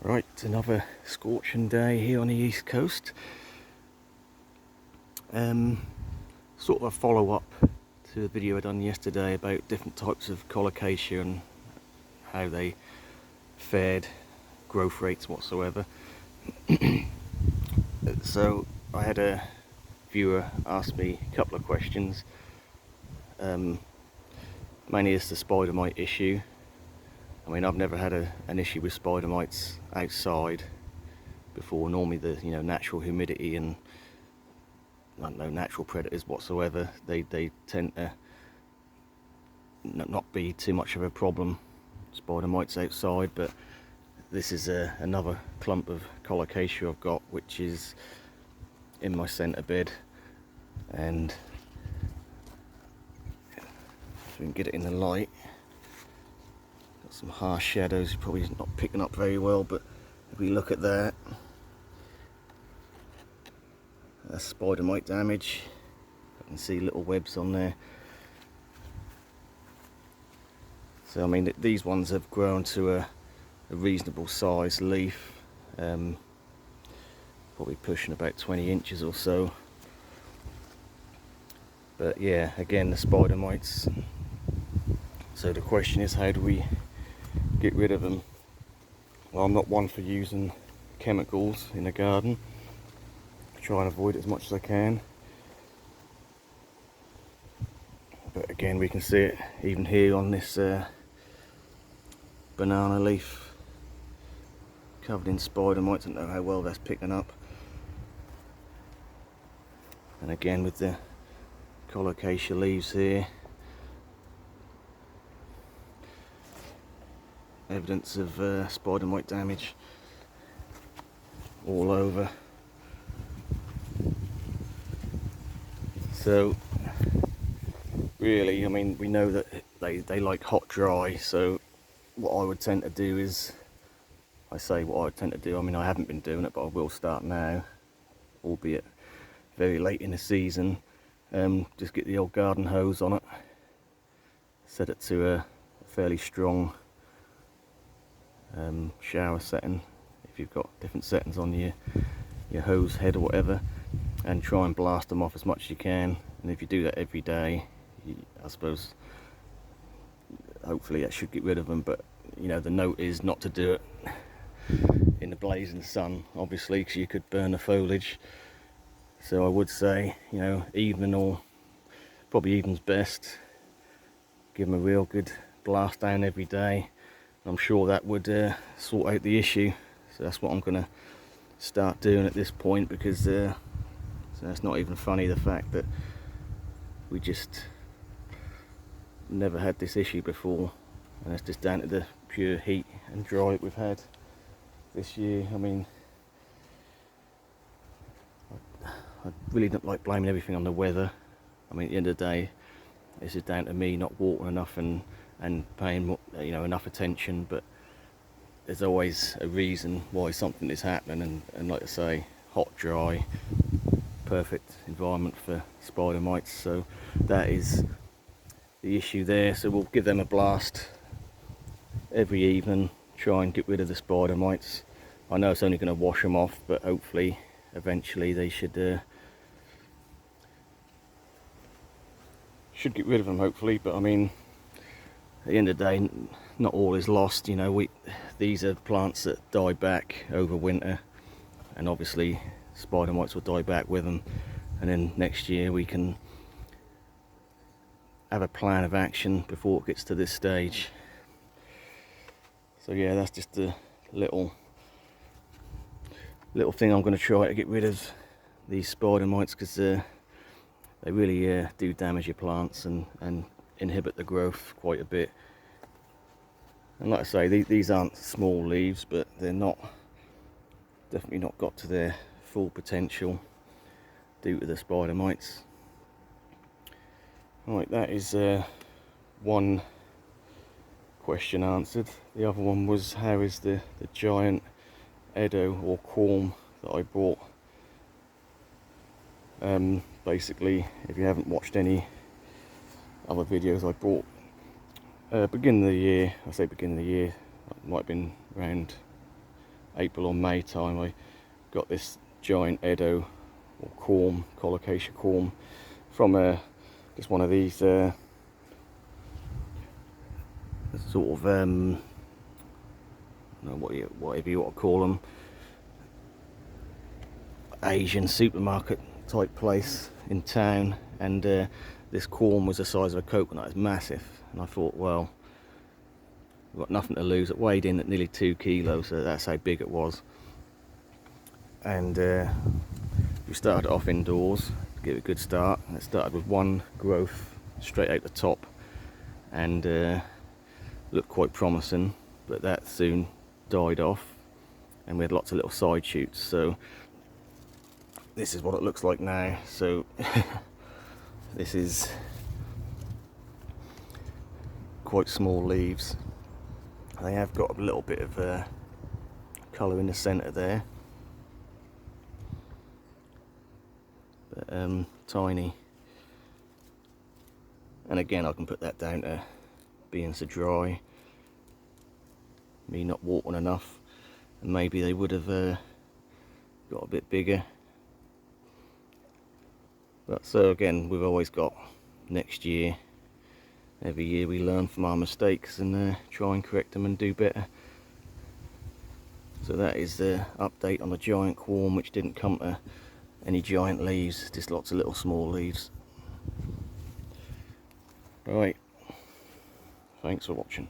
Right, another scorching day here on the east coast. Sort of a follow-up to the video I done yesterday about different types of colocasia and how they fared, growth rates whatsoever. So I had a viewer ask me a couple of questions. Mainly it's the spider mite issue. I mean, I've never had an issue with spider mites outside before. Normally the natural humidity and no natural predators whatsoever, they tend to not be too much of a problem, spider mites outside. But this is another clump of colocasia I've got, which is in my centre bed, and if we can get it in the light, got some harsh shadows, you're probably not picking up very well, but if we look at that, that's spider mite damage. I can see little webs on there. So I mean, these ones have grown to a reasonable size leaf, probably pushing about 20 inches or so. But yeah, again, the spider mites. So the question is, how do we get rid of them? Well, I'm not one for using chemicals in the garden. I try and avoid it as much as I can. But again, we can see it even here on this banana leaf, covered in spider mites. I don't know how well that's picking up. And again with the colocasia leaves here, evidence of spider mite damage all over. So really, I mean, we know that they like hot dry, so what I would tend to do is, I would tend to do, I mean, I haven't been doing it, but I will start now, albeit very late in the season. Just get the old garden hose on it, set it to a fairly strong shower setting, if you've got different settings on your hose head or whatever, and try and blast them off as much as you can. And if you do that every day, I suppose hopefully that should get rid of them. But the note is not to do it in the blazing sun, obviously, because you could burn the foliage. So I would say, evening, or probably evening's best. Give them a real good blast down every day. I'm sure that would sort out the issue. So that's what I'm going to start doing at this point, because so that's not even funny, the fact that we just never had this issue before, and it's just down to the pure heat and dry we've had this year. I mean, I really don't like blaming everything on the weather. I mean, at the end of the day, this is down to me not watering enough and paying enough attention. But there's always a reason why something is happening, and like I say, hot, dry, perfect environment for spider mites. So that is the issue there. So we'll give them a blast every evening, try and get rid of the spider mites. I know it's only going to wash them off, but hopefully eventually they should get rid of them, hopefully. But I mean, at the end of the day, not all is lost. These are plants that die back over winter, and obviously spider mites will die back with them, and then next year we can have a plan of action before it gets to this stage. So yeah, that's just a little thing I'm going to try to get rid of these spider mites, because they really do damage your plants and inhibit the growth quite a bit. And like I say, these aren't small leaves, but they're definitely not got to their full potential due to the spider mites. Right, that is one question answered. The other one was, how is the giant Edo or corm that I bought? Basically, if you haven't watched any other videos I bought beginning of the year, I say beginning of the year, it might have been around April or May time, I got this giant Edo or corm, colocasia corm, from just one of these sort of I don't know whatever you want to call them, Asian supermarket type place in town, and this corm was the size of a coconut. It's massive, and I thought, well, we've got nothing to lose. It weighed in at nearly 2 kilos, so that's how big it was. And we started off indoors to give it a good start. It started with one growth straight out the top, and looked quite promising, but that soon died off, and we had lots of little side shoots. So this is what it looks like now. So this is quite small leaves. They have got a little bit of colour in the centre there, but tiny. And again, I can put that down to being so dry, me not watering enough, and maybe they would have got a bit bigger. But so again, we've always got next year. Every year we learn from our mistakes and try and correct them and do better. So that is the update on the giant corm, which didn't come to any giant leaves, just lots of little small leaves. Right, thanks for watching.